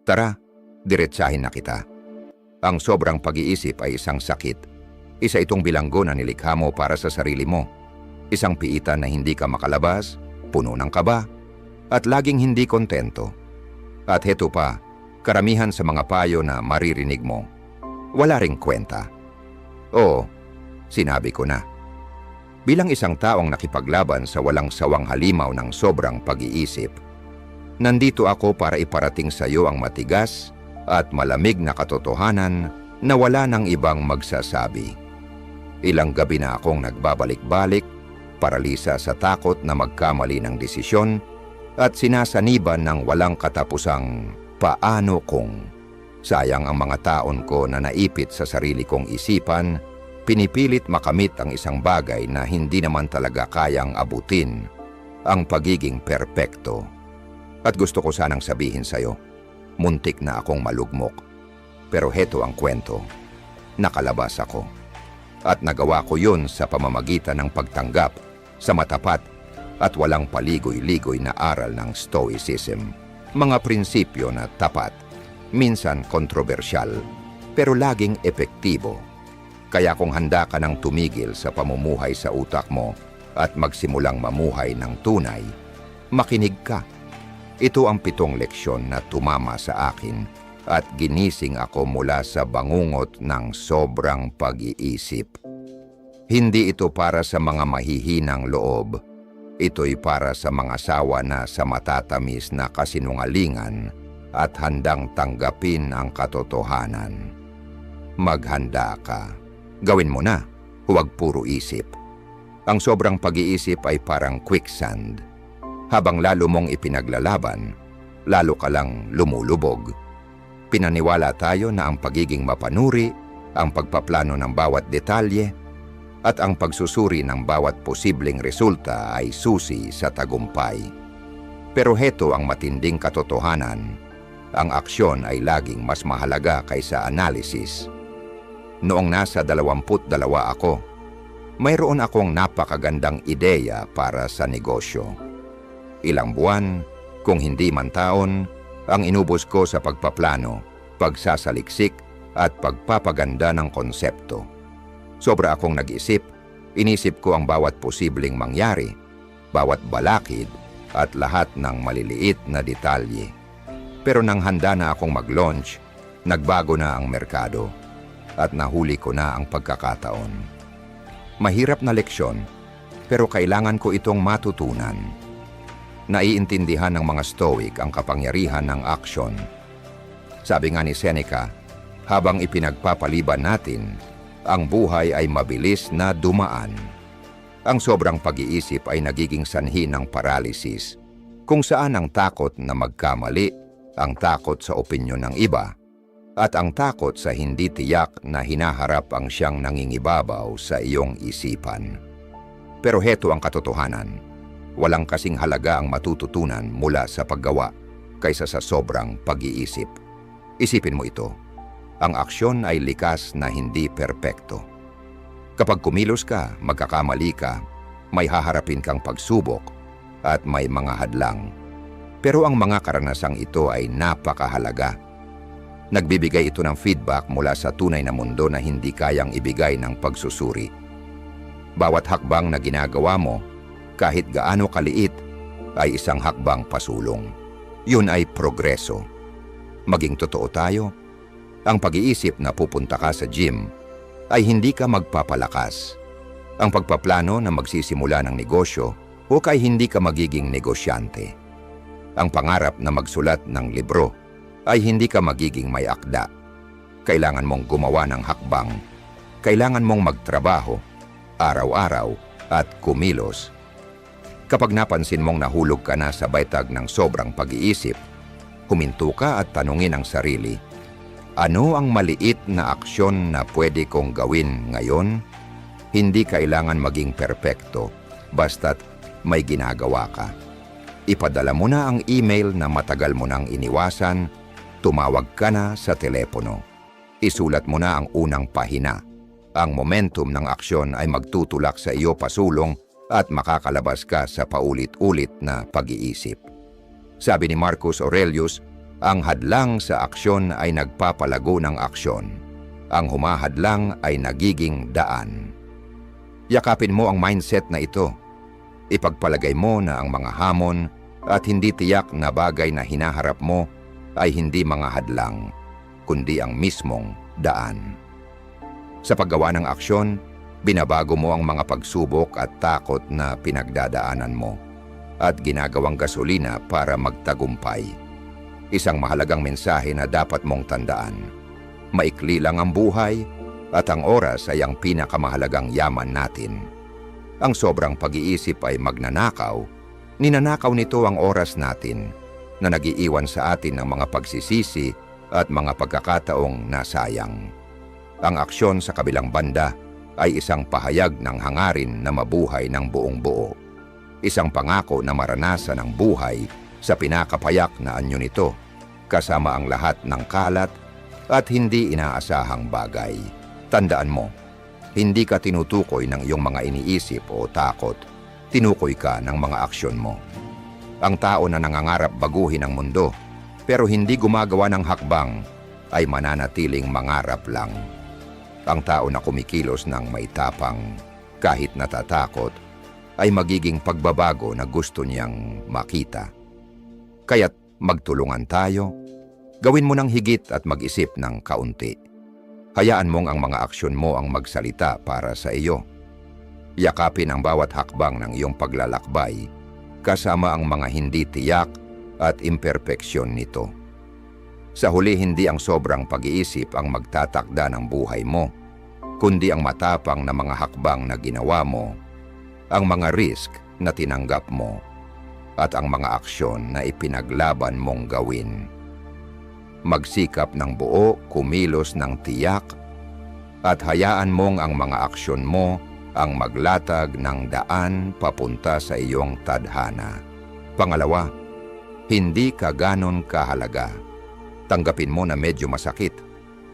Tara, diretsahin na kita. Ang sobrang pag-iisip ay isang sakit. Isa itong bilanggo na nilikha mo para sa sarili mo. Isang piitan na hindi ka makalabas, puno ng kaba, at laging hindi kontento. At heto pa, karamihan sa mga payo na maririnig mo, wala ring kwenta. Oo, sinabi ko na. Bilang isang taong nakipaglaban sa walang sawang halimaw ng sobrang pag-iisip, nandito ako para iparating sa iyo ang matigas at malamig na katotohanan na wala ng ibang magsasabi. Ilang gabi na akong nagbabalik-balik, paralisa sa takot na magkamali ng desisyon at sinasaniban ng walang katapusang paano kung. Sayang ang mga taon ko na naipit sa sarili kong isipan, pinipilit makamit ang isang bagay na hindi naman talaga kayang abutin, ang pagiging perpekto. At gusto ko sanang sabihin sa'yo, muntik na akong malugmok. Pero heto ang kwento, nakalabas ako. At nagawa ko yun sa pamamagitan ng pagtanggap sa matapat at walang paligoy-ligoy na aral ng Stoicism. Mga prinsipyo na tapat, minsan kontrobersyal, pero laging epektibo. Kaya kung handa ka ng tumigil sa pamumuhay sa utak mo at magsimulang mamuhay ng tunay, makinig ka. Ito ang 7 leksyon na tumama sa akin at ginising ako mula sa bangungot ng sobrang pag-iisip. Hindi ito para sa mga mahihinang loob. Ito'y para sa mga sawa na sa matatamis na kasinungalingan at handang tanggapin ang katotohanan. Maghanda ka. Gawin mo na, huwag puro isip. Ang sobrang pag-iisip ay parang quicksand. Habang lalo mong ipinaglalaban, lalo ka lang lumulubog. Pinaniwala tayo na ang pagiging mapanuri, ang pagpaplano ng bawat detalye, at ang pagsusuri ng bawat posibleng resulta ay susi sa tagumpay. Pero heto ang matinding katotohanan. Ang aksyon ay laging mas mahalaga kaysa analysis. Noong nasa 22 ako, mayroon akong napakagandang ideya para sa negosyo. Ilang buwan, kung hindi man taon, ang inubos ko sa pagpaplano, pagsasaliksik at pagpapaganda ng konsepto. Sobra akong nag-isip, inisip ko ang bawat posibleng mangyari, bawat balakid at lahat ng maliliit na detalye. Pero nang handa na akong mag-launch, nagbago na ang merkado at nahuli ko na ang pagkakataon. Mahirap na leksyon, pero kailangan ko itong matutunan. Naiintindihan ng mga Stoic ang kapangyarihan ng aksyon. Sabi nga ni Seneca, habang ipinagpapaliban natin, ang buhay ay mabilis na dumaan. Ang sobrang pag-iisip ay nagiging sanhi ng paralysis, kung saan ang takot na magkamali, ang takot sa opinyon ng iba, at ang takot sa hindi tiyak na hinaharap ang siyang nangingibabaw sa iyong isipan. Pero heto ang katotohanan. Walang kasing halaga ang matututunan mula sa paggawa kaysa sa sobrang pag-iisip. Isipin mo ito. Ang aksyon ay likas na hindi perpekto. Kapag kumilos ka, magkakamali ka, may haharapin kang pagsubok at may mga hadlang. Pero ang mga karanasang ito ay napakahalaga. Nagbibigay ito ng feedback mula sa tunay na mundo na hindi kayang ibigay ng pagsusuri. Bawat hakbang na ginagawa mo, kahit gaano kaliit, ay isang hakbang pasulong. Yun ay progreso. Maging totoo tayo, ang pag-iisip na pupunta ka sa gym ay hindi ka magpapalakas. Ang pagpaplano na magsisimula ng negosyo o kay hindi ka magiging negosyante. Ang pangarap na magsulat ng libro ay hindi ka magiging may akda. Kailangan mong gumawa ng hakbang. Kailangan mong magtrabaho, araw-araw at kumilos. Kapag napansin mong nahulog ka na sa baytag ng sobrang pag-iisip, huminto ka at tanungin ang sarili, ano ang maliit na aksyon na pwede kong gawin ngayon? Hindi kailangan maging perpekto, basta't may ginagawa ka. Ipadala mo na ang email na matagal mo nang iniwasan, tumawag ka na sa telepono. Isulat mo na ang unang pahina. Ang momentum ng aksyon ay magtutulak sa iyo pasulong at makakalabas ka sa paulit-ulit na pag-iisip. Sabi ni Marcus Aurelius, Ang hadlang sa aksyon ay nagpapalago ng aksyon. Ang humahadlang ay nagiging daan. Yakapin mo ang mindset na ito. Ipagpalagay mo na ang mga hamon at hindi tiyak na bagay na hinaharap mo ay hindi mga hadlang, kundi ang mismong daan. Sa paggawa ng aksyon, binabago mo ang mga pagsubok at takot na pinagdadaanan mo at ginagawang gasolina para magtagumpay. Isang mahalagang mensahe na dapat mong tandaan. Maikli lang ang buhay at ang oras ay ang pinakamahalagang yaman natin. Ang sobrang pag-iisip ay magnanakaw. Ninanakaw nito ang oras natin na nagiiwan sa atin ng mga pagsisisi at mga pagkakataong nasayang. Ang aksyon sa kabilang banda ay isang pahayag ng hangarin na mabuhay ng buong buo. Isang pangako na maranasan ang buhay sa pinakapayak na anyo nito, kasama ang lahat ng kalat at hindi inaasahang bagay. Tandaan mo, hindi ka tinutukoy ng iyong mga iniisip o takot, tinukoy ka ng mga aksyon mo. Ang tao na nangangarap baguhin ang mundo, pero hindi gumagawa ng hakbang, ay mananatiling mangarap lang. Ang tao na kumikilos ng may tapang, kahit natatakot, ay magiging pagbabago na gusto niyang makita. Kaya't magtulungan tayo, gawin mo ng higit at mag-isip ng kaunti. Hayaan mong ang mga aksyon mo ang magsalita para sa iyo. Yakapin ang bawat hakbang ng iyong paglalakbay, kasama ang mga hindi tiyak at imperpeksyon nito. Sa huli, hindi ang sobrang pag-iisip ang magtatakda ng buhay mo, kundi ang matapang na mga hakbang na ginawa mo, ang mga risk na tinanggap mo, at ang mga aksyon na ipinaglaban mong gawin. Magsikap ng buo, kumilos ng tiyak, at hayaan mong ang mga aksyon mo ang maglatag ng daan papunta sa iyong tadhana. Pangalawa, hindi ka ganon kahalaga. Tanggapin mo na medyo masakit,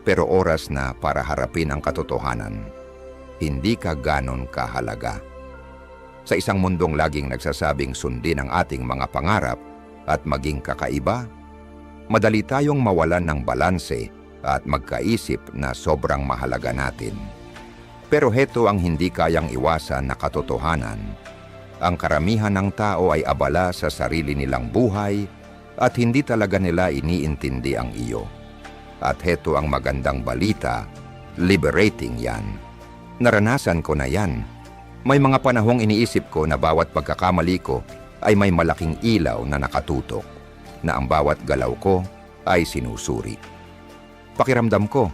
pero oras na para harapin ang katotohanan. Hindi ka ganon kahalaga. Sa isang mundong laging nagsasabing sundin ang ating mga pangarap at maging kakaiba, madali tayong mawalan ng balanse at magkaisip na sobrang mahalaga natin. Pero heto ang hindi kayang iwasan na katotohanan. Ang karamihan ng tao ay abala sa sarili nilang buhay at hindi talaga nila iniintindi ang iyo. At heto ang magandang balita, liberating yan. Naranasan ko na yan. May mga panahong iniisip ko na bawat pagkakamali ko ay may malaking ilaw na nakatutok, na ang bawat galaw ko ay sinusuri. Pakiramdam ko,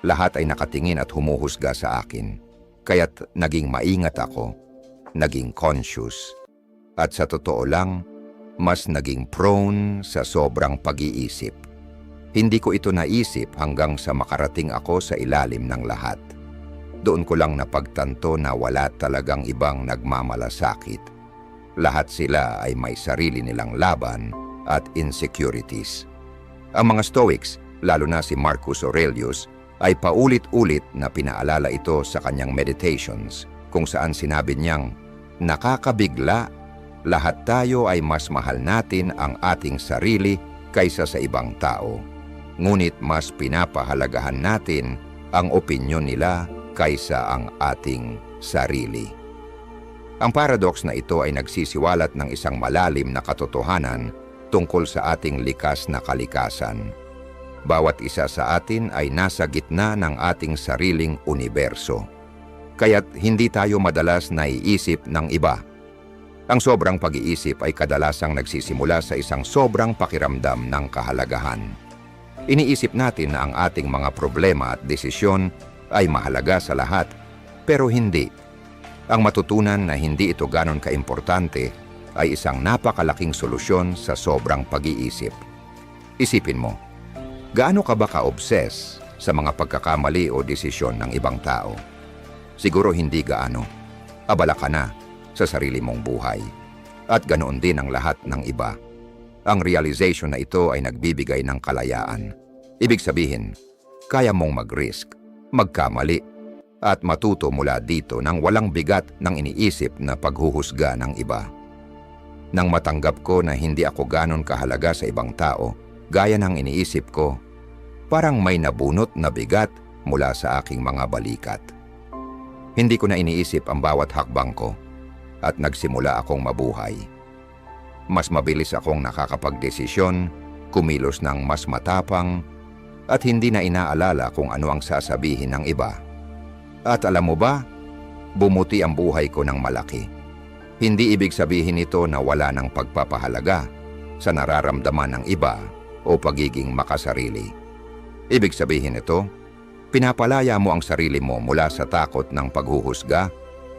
lahat ay nakatingin at humuhusga sa akin, kaya't naging maingat ako, naging conscious, at sa totoo lang, mas naging prone sa sobrang pag-iisip. Hindi ko ito naisip hanggang sa makarating ako sa ilalim ng lahat. Doon ko lang napagtanto na wala talagang ibang nagmamalasakit. Lahat sila ay may sarili nilang laban at insecurities. Ang mga Stoics, lalo na si Marcus Aurelius, ay paulit-ulit na pinaalala ito sa kanyang meditations, kung saan sinabi niyang, nakakabigla, lahat tayo ay mas mahal natin ang ating sarili kaysa sa ibang tao. Ngunit mas pinapahalagahan natin ang opinyon nila kaysa ang ating sarili. Ang paradox na ito ay nagsisiwalat ng isang malalim na katotohanan tungkol sa ating likas na kalikasan. Bawat isa sa atin ay nasa gitna ng ating sariling universo. Kaya't hindi tayo madalas naiisip ng iba. Ang sobrang pag-iisip ay kadalasang nagsisimula sa isang sobrang pakiramdam ng kahalagahan. Iniisip natin na ang ating mga problema at desisyon ay mahalaga sa lahat, pero hindi. Ang matutunan na hindi ito ganon kaimportante ay isang napakalaking solusyon sa sobrang pag-iisip. Isipin mo, gaano ka ba ka-obsess sa mga pagkakamali o desisyon ng ibang tao? Siguro hindi gaano. Abala ka na sa sarili mong buhay. At ganoon din ang lahat ng iba. Ang realization na ito ay nagbibigay ng kalayaan. Ibig sabihin, kaya mong mag-risk, magkamali, at matuto mula dito nang walang bigat ng iniisip na paghuhusga ng iba. Nang matanggap ko na hindi ako ganon kahalaga sa ibang tao, Gaya ng iniisip ko, parang may nabunot na bigat mula sa aking mga balikat. Hindi ko na iniisip ang bawat hakbang ko at nagsimula akong mabuhay. Mas mabilis akong nakakapagdesisyon, kumilos ng mas matapang, at hindi na inaalala kung ano ang sasabihin ng iba. At alam mo ba, bumuti ang buhay ko ng malaki. Hindi ibig sabihin nito na wala ng pagpapahalaga sa nararamdaman ng iba o pagiging makasarili. Ibig sabihin nito, pinapalaya mo ang sarili mo mula sa takot ng paghuhusga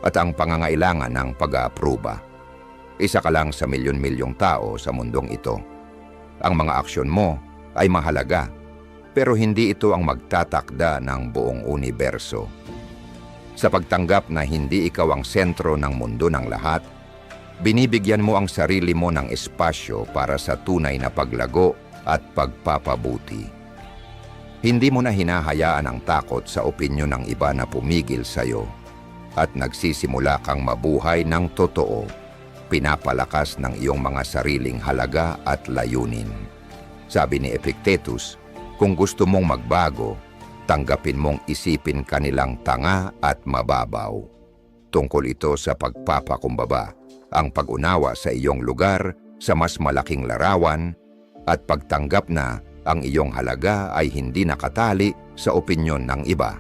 at ang pangangailangan ng pag-aapruba. Isa ka lang sa milyon-milyong tao sa mundong ito. Ang mga aksyon mo ay mahalaga, pero hindi ito ang magtatakda ng buong universo. Sa pagtanggap na hindi ikaw ang sentro ng mundo ng lahat, binibigyan mo ang sarili mo ng espasyo para sa tunay na paglago at pagpapabuti. Hindi mo na hinahayaan ang takot sa opinyon ng iba na pumigil sa'yo at nagsisimula kang mabuhay ng totoo, pinapalakas ng iyong mga sariling halaga at layunin. Sabi ni Epictetus, kung gusto mong magbago, tanggapin mong isipin kanilang tanga at mababaw. Tungkol ito sa pagpapakumbaba, ang pag-unawa sa iyong lugar sa mas malaking larawan at pagtanggap na ang iyong halaga ay hindi nakatali sa opinyon ng iba.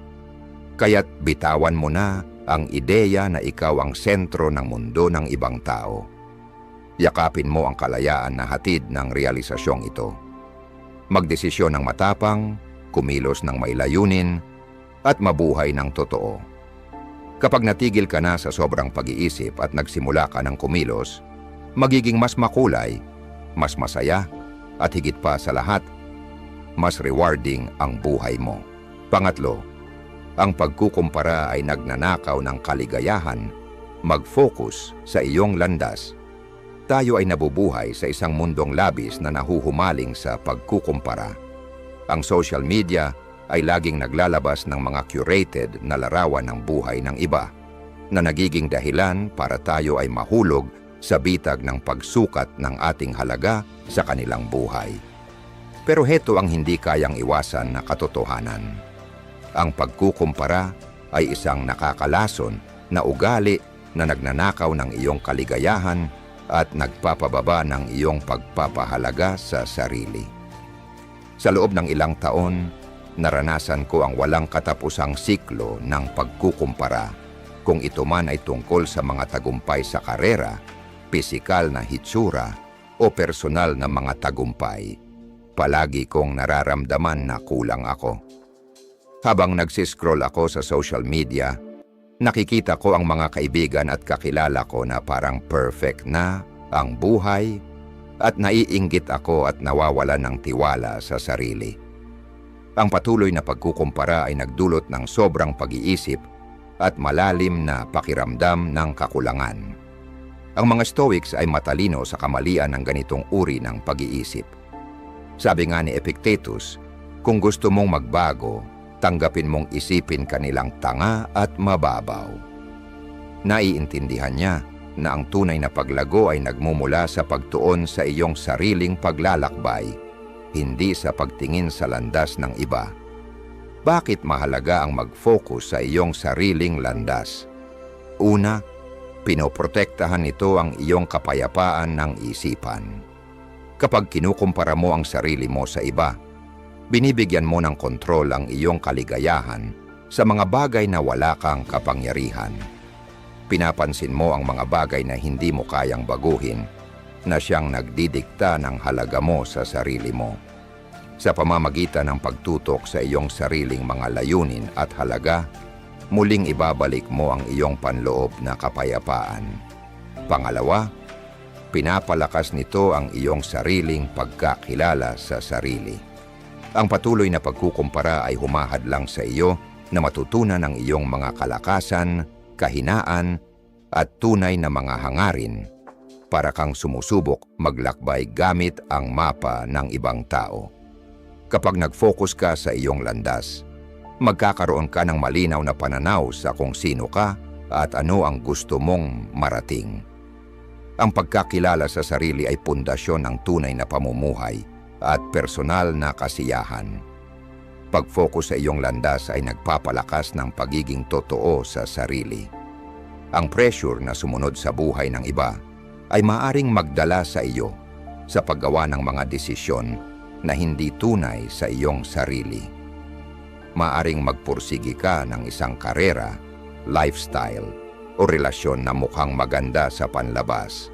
Kaya't bitawan mo na ang ideya na ikaw ang sentro ng mundo ng ibang tao. Yakapin mo ang kalayaan na hatid ng realisasyong ito. Magdesisyon ng matapang, kumilos ng may layunin, at mabuhay ng totoo. Kapag natigil ka na sa sobrang pag-iisip at nagsimula ka ng kumilos, magiging mas makulay, mas masaya, at higit pa sa lahat, mas rewarding ang buhay mo. Pangatlo, ang pagkukumpara ay nagnanakaw ng kaligayahan. Mag-focus sa iyong landas. Tayo ay nabubuhay sa isang mundong labis na nahuhumaling sa pagkukumpara. Ang social media ay laging naglalabas ng mga curated na larawan ng buhay ng iba na nagiging dahilan para tayo ay mahulog sa bitag ng pagsukat ng ating halaga sa kanilang buhay. Pero heto ang hindi kayang iwasan na katotohanan. Ang pagkukumpara ay isang nakakalason na ugali na nagnanakaw ng iyong kaligayahan at nagpapababa ng iyong pagpapahalaga sa sarili. Sa loob ng ilang taon, naranasan ko ang walang katapusang siklo ng pagkukumpara, kung ito man ay tungkol sa mga tagumpay sa karera, pisikal na hitsura, o personal na mga tagumpay. Palagi kong nararamdaman na kulang ako. Habang nagsiscroll ako sa social media, nakikita ko ang mga kaibigan at kakilala ko na parang perfect na ang buhay at naiinggit ako at nawawalan ng tiwala sa sarili. Ang patuloy na pagkukumpara ay nagdulot ng sobrang pag-iisip at malalim na pakiramdam ng kakulangan. Ang mga Stoics ay matalino sa kamalian ng ganitong uri ng pag-iisip. Sabi nga ni Epictetus, kung gusto mong magbago, tanggapin mong isipin kanilang tanga at mababaw. Naiintindihan niya na ang tunay na paglago ay nagmumula sa pagtuon sa iyong sariling paglalakbay, hindi sa pagtingin sa landas ng iba. Bakit mahalaga ang mag-focus sa iyong sariling landas? Una, pinoprotektahan nito ang iyong kapayapaan ng isipan. Kapag kinukumpara mo ang sarili mo sa iba, binibigyan mo ng kontrol ang iyong kaligayahan sa mga bagay na wala kang kapangyarihan. Pinapansin mo ang mga bagay na hindi mo kayang baguhin, na siyang nagdidikta ng halaga mo sa sarili mo. Sa pamamagitan ng pagtutok sa iyong sariling mga layunin at halaga, muling ibabalik mo ang iyong panloob na kapayapaan. Pangalawa, pinapalakas nito ang iyong sariling pagkakilala sa sarili. Ang patuloy na pagkukumpara ay humahadlang sa iyo na matutunan ang iyong mga kalakasan, kahinaan, at tunay na mga hangarin para kang sumusubok maglakbay gamit ang mapa ng ibang tao. Kapag nag-focus ka sa iyong landas, magkakaroon ka ng malinaw na pananaw sa kung sino ka at ano ang gusto mong marating. Ang pagkakilala sa sarili ay pundasyon ng tunay na pamumuhay, at personal na kasiyahan. Pag-focus sa iyong landas ay nagpapalakas ng pagiging totoo sa sarili. Ang pressure na sumunod sa buhay ng iba ay maaring magdala sa iyo sa paggawa ng mga desisyon na hindi tunay sa iyong sarili. Maaring magpursigi ka ng isang karera, lifestyle, o relasyon na mukhang maganda sa panlabas,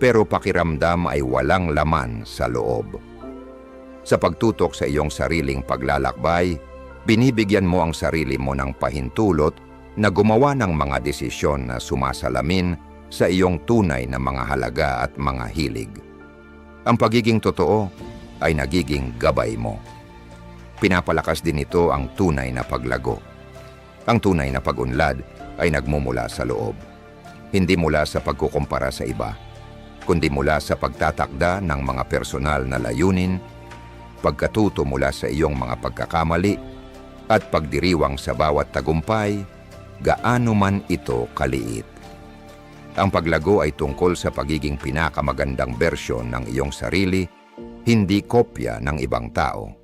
pero pakiramdam ay walang laman sa loob. Sa pagtutok sa iyong sariling paglalakbay, binibigyan mo ang sarili mo ng pahintulot na gumawa ng mga desisyon na sumasalamin sa iyong tunay na mga halaga at mga hilig. Ang pagiging totoo ay nagiging gabay mo. Pinapalakas din ito ang tunay na paglago. Ang tunay na pag-unlad ay nagmumula sa loob. Hindi mula sa pagkukumpara sa iba, kundi mula sa pagtatakda ng mga personal na layunin, pagkatuto mula sa iyong mga pagkakamali, at pagdiriwang sa bawat tagumpay, gaano man ito kaliit. Ang paglago ay tungkol sa pagiging pinakamagandang bersyon ng iyong sarili, hindi kopya ng ibang tao.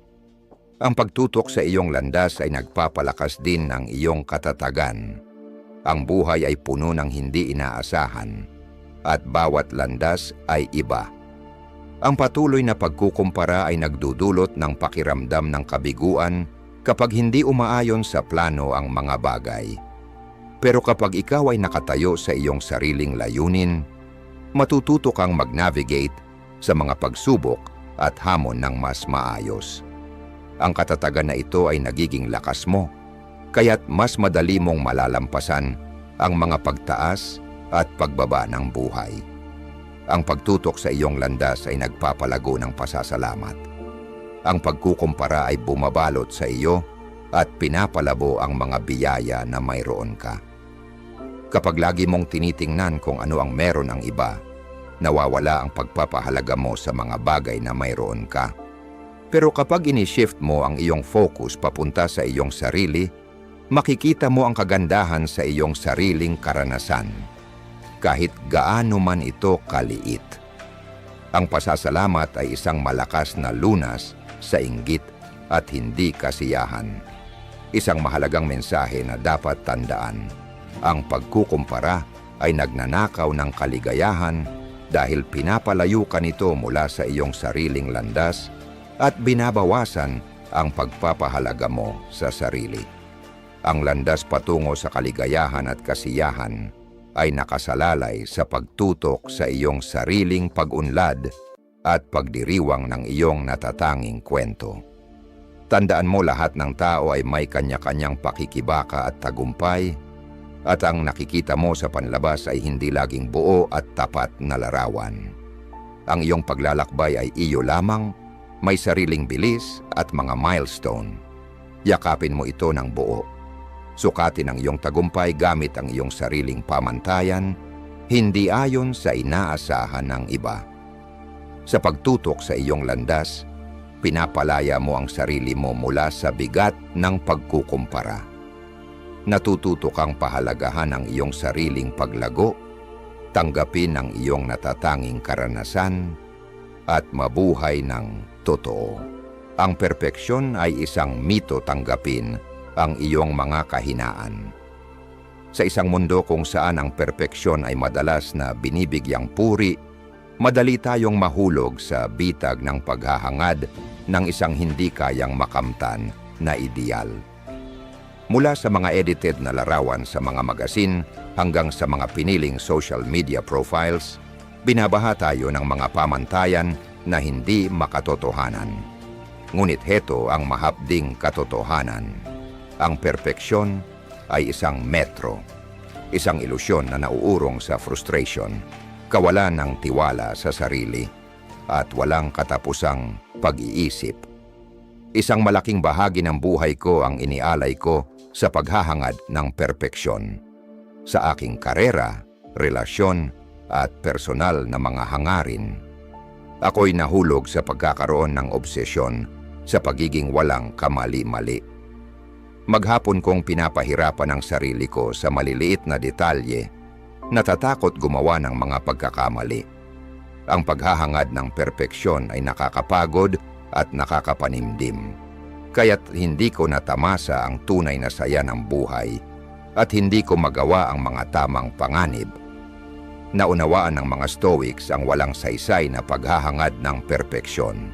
Ang pagtutok sa iyong landas ay nagpapalakas din ng iyong katatagan. Ang buhay ay puno ng hindi inaasahan, at bawat landas ay iba. Ang patuloy na pagkukumpara ay nagdudulot ng pakiramdam ng kabiguan kapag hindi umaayon sa plano ang mga bagay. Pero kapag ikaw ay nakatayo sa iyong sariling layunin, matututo kang mag-navigate sa mga pagsubok at hamon ng mas maayos. Ang katatagan na ito ay nagiging lakas mo, kaya't mas madali mong malalampasan ang mga pagtaas at pagbaba ng buhay. Ang pagtutok sa iyong landas ay nagpapalago ng pasasalamat. Ang pagkukumpara ay bumabalot sa iyo at pinapalabo ang mga biyaya na mayroon ka. Kapag lagi mong tinitingnan kung ano ang meron ang iba, nawawala ang pagpapahalaga mo sa mga bagay na mayroon ka. Pero kapag ini-shift mo ang iyong focus papunta sa iyong sarili, makikita mo ang kagandahan sa iyong sariling karanasan, kahit gaano man ito kaliit. Ang pasasalamat ay isang malakas na lunas sa inggit at hindi kasiyahan. Isang mahalagang mensahe na dapat tandaan. Ang pagkukumpara ay nagnanakaw ng kaligayahan dahil pinapalayo ka nito mula sa iyong sariling landas at binabawasan ang pagpapahalaga mo sa sarili. Ang landas patungo sa kaligayahan at kasiyahan ay nakasalalay sa pagtutok sa iyong sariling pag-unlad at pagdiriwang ng iyong natatanging kwento. Tandaan mo, lahat ng tao ay may kanya-kanyang pakikibaka at tagumpay, at ang nakikita mo sa panlabas ay hindi laging buo at tapat na larawan. Ang iyong paglalakbay ay iyo lamang, may sariling bilis at mga milestone. Yakapin mo ito ng buo. Sukatin ang iyong tagumpay gamit ang iyong sariling pamantayan, hindi ayon sa inaasahan ng iba. Sa pagtutok sa iyong landas, pinapalaya mo ang sarili mo mula sa bigat ng pagkukumpara. Natututo kang pahalagahan ang iyong sariling paglago, tanggapin ang iyong natatanging karanasan, at mabuhay ng totoo. Ang perpeksyon ay isang mito. Tanggapin ang iyong mga kahinaan. Sa isang mundo kung saan ang perpeksyon ay madalas na binibigyang puri, madali tayong mahulog sa bitag ng paghahangad ng isang hindi kayang makamtan na ideal. Mula sa mga edited na larawan sa mga magasin hanggang sa mga piniling social media profiles, binabaha tayo ng mga pamantayan na hindi makatotohanan. Ngunit heto ang mahapding katotohanan. Ang perpeksyon ay isang metro, isang ilusyon na nauurong sa frustration, kawalan ng tiwala sa sarili, at walang katapusang pag-iisip. Isang malaking bahagi ng buhay ko ang inialay ko sa paghahangad ng perpeksyon. Sa aking karera, relasyon, at personal na mga hangarin. Ako'y nahulog sa pagkakaroon ng obsesyon sa pagiging walang kamali-mali. Maghapon kong pinapahirapan ang sarili ko sa maliliit na detalye, natatakot gumawa ng mga pagkakamali. Ang paghahangad ng perpeksyon ay nakakapagod at nakakapanimdim. Kaya't hindi ko natamasa ang tunay na saya ng buhay at hindi ko magawa ang mga tamang panganib. Naunawaan ng mga Stoics ang walang saysay na paghahangad ng perpeksyon.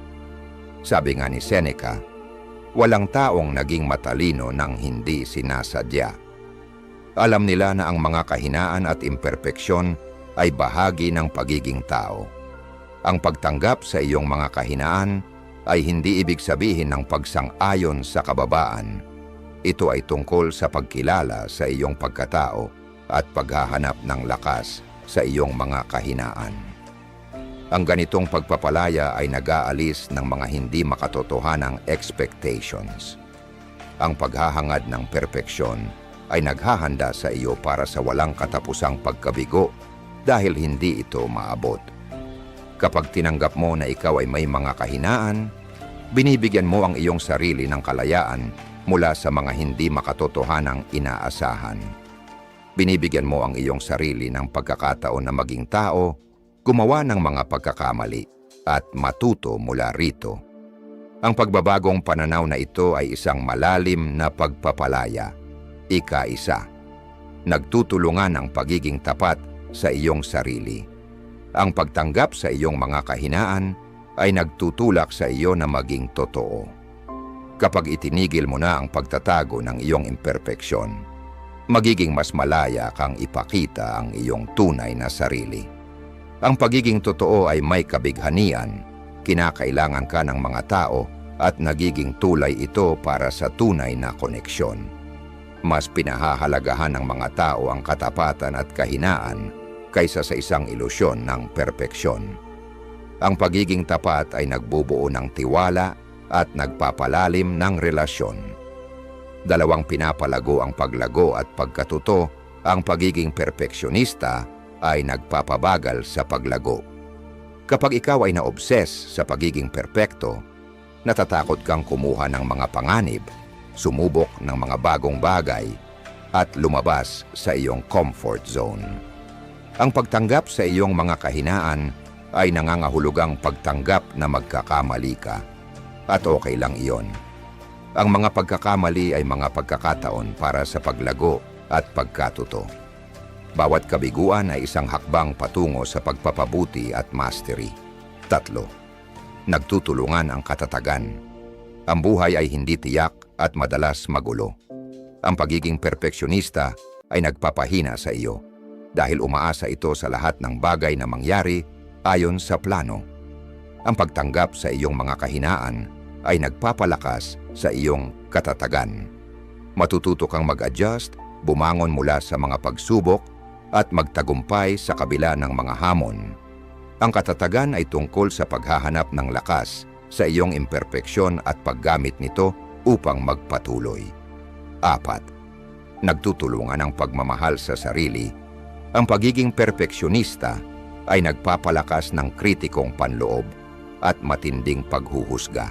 Sabi nga ni Seneca, walang taong naging matalino nang hindi sinasadya. Alam nila na ang mga kahinaan at imperpeksyon ay bahagi ng pagiging tao. Ang pagtanggap sa iyong mga kahinaan ay hindi ibig sabihin ng pagsang-ayon sa kababaan. Ito ay tungkol sa pagkilala sa iyong pagkatao at paghahanap ng lakas sa iyong mga kahinaan. Ang ganitong pagpapalaya ay nag-aalis ng mga hindi makatotohanang expectations. Ang paghahangad ng perpeksyon ay naghahanda sa iyo para sa walang katapusang pagkabigo dahil hindi ito maabot. Kapag tinanggap mo na ikaw ay may mga kahinaan, binibigyan mo ang iyong sarili ng kalayaan mula sa mga hindi makatotohanang inaasahan. Binibigyan mo ang iyong sarili ng pagkakataon na maging tao, gumawa ng mga pagkakamali, at matuto mula rito. Ang pagbabagong pananaw na ito ay isang malalim na pagpapalaya. Ika-isa. Nagtutulungan ang pagiging tapat sa iyong sarili. Ang pagtanggap sa iyong mga kahinaan ay nagtutulak sa iyo na maging totoo. Kapag itinigil mo na ang pagtatago ng iyong imperpeksyon, magiging mas malaya kang ipakita ang iyong tunay na sarili. Ang pagiging totoo ay may kabighanian, kinakailangan ka ng mga tao at nagiging tulay ito para sa tunay na koneksyon. Mas pinahahalagahan ng mga tao ang katapatan at kahinaan kaysa sa isang ilusyon ng perpeksyon. Ang pagiging tapat ay nagbubuo ng tiwala at nagpapalalim ng relasyon. Dalawang pinapalago ang paglago at pagkatuto, ang pagiging perpeksyonista ay nagpapabagal sa paglago. Kapag ikaw ay na-obses sa pagiging perpekto, natatakot kang kumuha ng mga panganib, sumubok ng mga bagong bagay, at lumabas sa iyong comfort zone. Ang pagtanggap sa iyong mga kahinaan ay nangangahulugang pagtanggap na magkakamali ka, at okay lang iyon. Ang mga pagkakamali ay mga pagkakataon para sa paglago at pagkatuto. Bawat kabiguan ay isang hakbang patungo sa pagpapabuti at mastery. 3. Nagtutulungan ang katatagan. Ang buhay ay hindi tiyak at madalas magulo. Ang pagiging perpeksyonista ay nagpapahina sa iyo dahil umaasa ito sa lahat ng bagay na mangyari ayon sa plano. Ang pagtanggap sa iyong mga kahinaan ay nagpapalakas sa iyong katatagan. Matututo kang mag-adjust, bumangon mula sa mga pagsubok, at magtagumpay sa kabila ng mga hamon. Ang katatagan ay tungkol sa paghahanap ng lakas sa iyong imperpeksyon at paggamit nito upang magpatuloy. 4. Nagtutulungan ang pagmamahal sa sarili. Ang pagiging perpeksyonista ay nagpapalakas ng kritikong panloob at matinding paghuhusga.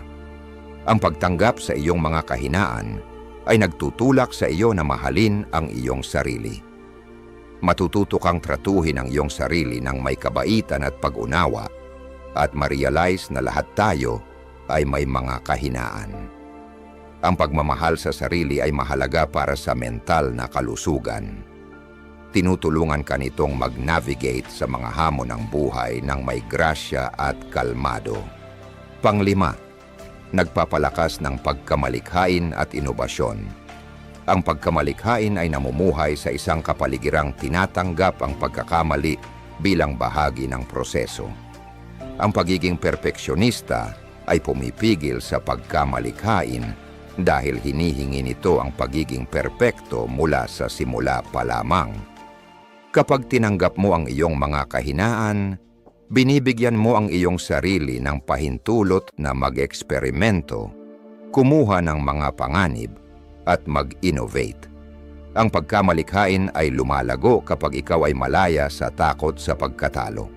Ang pagtanggap sa iyong mga kahinaan ay nagtutulak sa iyo na mahalin ang iyong sarili. Matututo kang tratuhin ang iyong sarili ng may kabaitan at pag-unawa at ma-realize na lahat tayo ay may mga kahinaan. Ang pagmamahal sa sarili ay mahalaga para sa mental na kalusugan. Tinutulungan ka nitong mag-navigate sa mga hamon ng buhay ng may grasya at kalmado. 5. Nagpapalakas ng pagkamalikhain at inobasyon. Ang pagkamalikhain ay namumuhay sa isang kapaligirang tinatanggap ang pagkakamali bilang bahagi ng proseso. Ang pagiging perpeksyonista ay pumipigil sa pagkamalikhain dahil hinihingi nito ang pagiging perpekto mula sa simula pa lamang. Kapag tinanggap mo ang iyong mga kahinaan, binibigyan mo ang iyong sarili ng pahintulot na mag-eksperimento, kumuha ng mga panganib, at mag-innovate. Ang pagkamalikhain ay lumalago kapag ikaw ay malaya sa takot sa pagkatalo.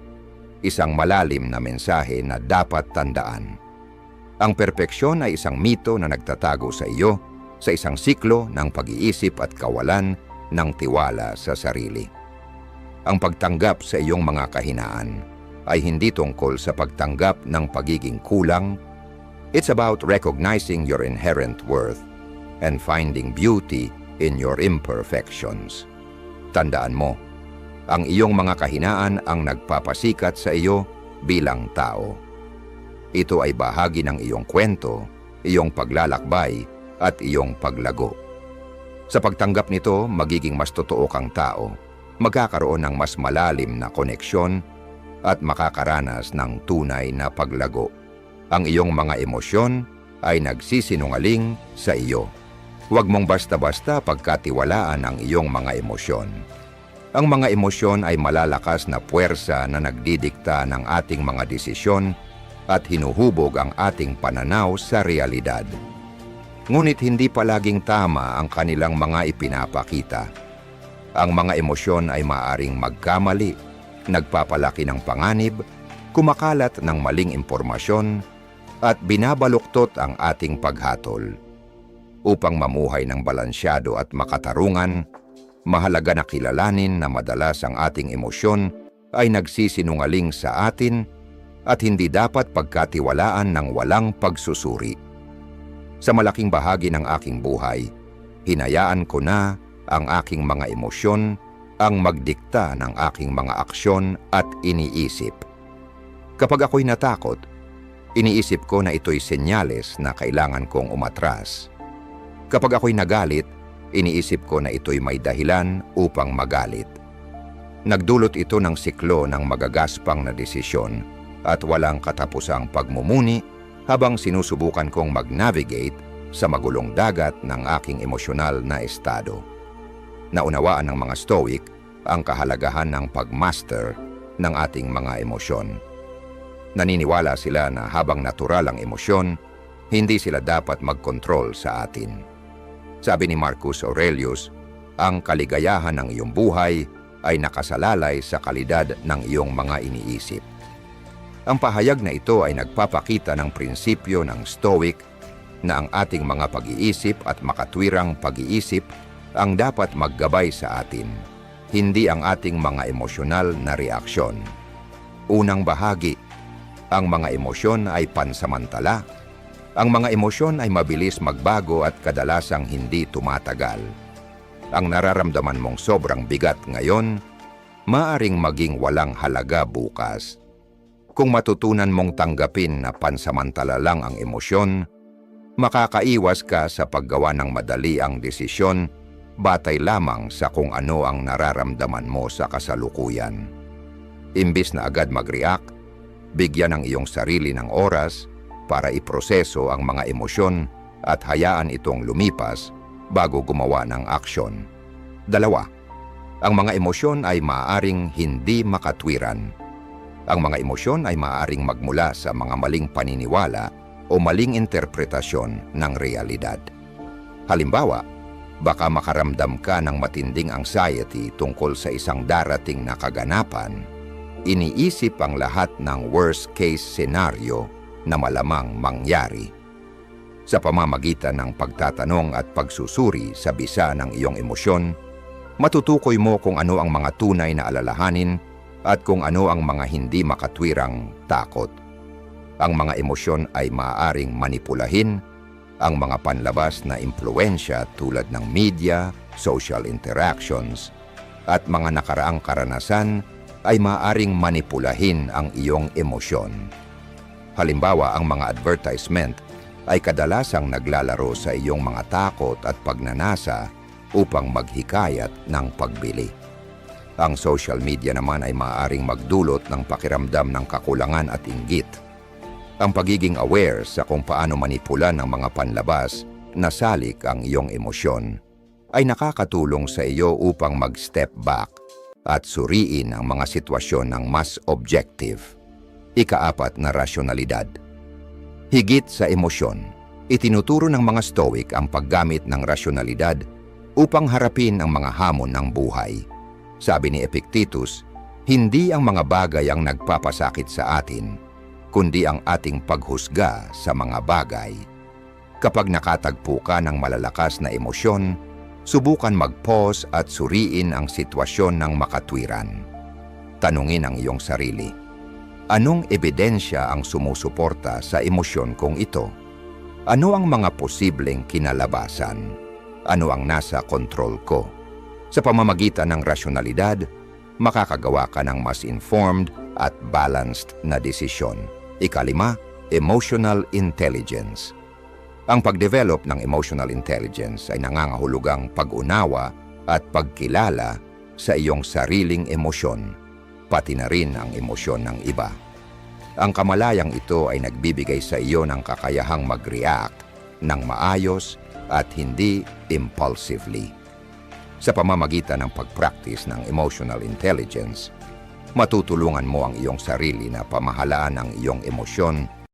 Isang malalim na mensahe na dapat tandaan. Ang perpeksyon ay isang mito na nagtatago sa iyo sa isang siklo ng pag-iisip at kawalan ng tiwala sa sarili. Ang pagtanggap sa iyong mga kahinaan ay hindi tungkol sa pagtanggap ng pagiging kulang. It's about recognizing your inherent worth and finding beauty in your imperfections. Tandaan mo, ang iyong mga kahinaan ang nagpapasikat sa iyo bilang tao. Ito ay bahagi ng iyong kwento, iyong paglalakbay, at iyong paglago. Sa pagtanggap nito, magiging mas totoo kang tao, magkakaroon ng mas malalim na koneksyon, at makakaranas ng tunay na paglago. Ang iyong mga emosyon ay nagsisinungaling sa iyo. Huwag mong basta-basta pagkatiwalaan ang iyong mga emosyon. Ang mga emosyon ay malalakas na puwersa na nagdidikta ng ating mga desisyon at hinuhubog ang ating pananaw sa realidad. Ngunit hindi palaging tama ang kanilang mga ipinapakita. Ang mga emosyon ay maaring magkamali, nagpapalaki ng panganib, kumakalat ng maling impormasyon, at binabaluktot ang ating paghatol. Upang mamuhay ng balansyado at makatarungan, mahalaga na kilalanin na madalas ang ating emosyon ay nagsisinungaling sa atin at hindi dapat pagkatiwalaan ng walang pagsusuri. Sa malaking bahagi ng aking buhay, hinayaan ko na ang aking mga emosyon ang magdikta ng aking mga aksyon at iniisip. Kapag ako'y natakot, iniisip ko na ito'y senyales na kailangan kong umatras. Kapag ako'y nagalit, iniisip ko na ito'y may dahilan upang magalit. Nagdulot ito ng siklo ng magagaspang na desisyon at walang katapusang pagmumuni habang sinusubukan kong mag-navigate sa magulong dagat ng aking emosyonal na estado. Naunawaan ng mga Stoic ang kahalagahan ng pagmaster ng ating mga emosyon. Naniniwala sila na habang natural ang emosyon, hindi sila dapat mag-control sa atin. Sabi ni Marcus Aurelius, ang kaligayahan ng iyong buhay ay nakasalalay sa kalidad ng iyong mga iniisip. Ang pahayag na ito ay nagpapakita ng prinsipyo ng Stoic na ang ating mga pag-iisip at makatwirang pag-iisip ang dapat maggabay sa atin, hindi ang ating mga emosyonal na reaksyon. Unang bahagi, ang mga emosyon ay pansamantala. Ang mga emosyon ay mabilis magbago at kadalasang hindi tumatagal. Ang nararamdaman mong sobrang bigat ngayon, maaring maging walang halaga bukas. Kung matutunan mong tanggapin na pansamantala lang ang emosyon, makakaiwas ka sa paggawa ng madali ang desisyon batay lamang sa kung ano ang nararamdaman mo sa kasalukuyan. Imbis na agad mag-react, bigyan ang iyong sarili ng oras para iproseso ang mga emosyon at hayaan itong lumipas bago gumawa ng aksyon. 2. Ang mga emosyon ay maaaring hindi makatwiran. Ang mga emosyon ay maaaring magmula sa mga maling paniniwala o maling interpretasyon ng realidad. Halimbawa, baka makaramdam ka ng matinding anxiety tungkol sa isang darating na kaganapan. Iniisip ang lahat ng worst-case scenario na malamang mangyari. Sa pamamagitan ng pagtatanong at pagsusuri sa bisa ng iyong emosyon, matutukoy mo kung ano ang mga tunay na alalahanin at kung ano ang mga hindi makatwirang takot. Ang mga emosyon ay maaaring manipulahin. Ang mga panlabas na impluwensya tulad ng media, social interactions, at mga nakaraang karanasan ay maaaring manipulahin ang iyong emosyon. Halimbawa, ang mga advertisement ay kadalasang naglalaro sa iyong mga takot at pagnanasa upang maghikayat ng pagbili. Ang social media naman ay maaaring magdulot ng pakiramdam ng kakulangan at inggit. Ang pagiging aware sa kung paano manipulan ng mga panlabas na salik ang iyong emosyon ay nakakatulong sa iyo upang mag-step back at suriin ang mga sitwasyon ng mas objective. 4 na rasyonalidad. Higit sa emosyon, itinuturo ng mga Stoic ang paggamit ng rasyonalidad upang harapin ang mga hamon ng buhay. Sabi ni Epictetus, hindi ang mga bagay ang nagpapasakit sa atin, kundi ang ating paghusga sa mga bagay. Kapag nakatagpo ka ng malalakas na emosyon, subukan mag-pause at suriin ang sitwasyon ng makatwiran. Tanungin ang iyong sarili, anong ebidensya ang sumusuporta sa emosyon kong ito? Ano ang mga posibleng kinalabasan? Ano ang nasa kontrol ko? Sa pamamagitan ng rasyonalidad, makakagawa ka ng mas informed at balanced na desisyon. Ikalima, emotional intelligence. Ang pagdevelop ng emotional intelligence ay nangangahulugang pag-unawa at pagkilala sa iyong sariling emosyon, pati na rin ang emosyon ng iba. Ang kamalayang ito ay nagbibigay sa iyo ng kakayahang mag-react ng maayos at hindi impulsively. Sa pamamagitan ng pag-practice ng emotional intelligence, matutulungan mo ang iyong sarili na pamahalaan ang iyong emosyon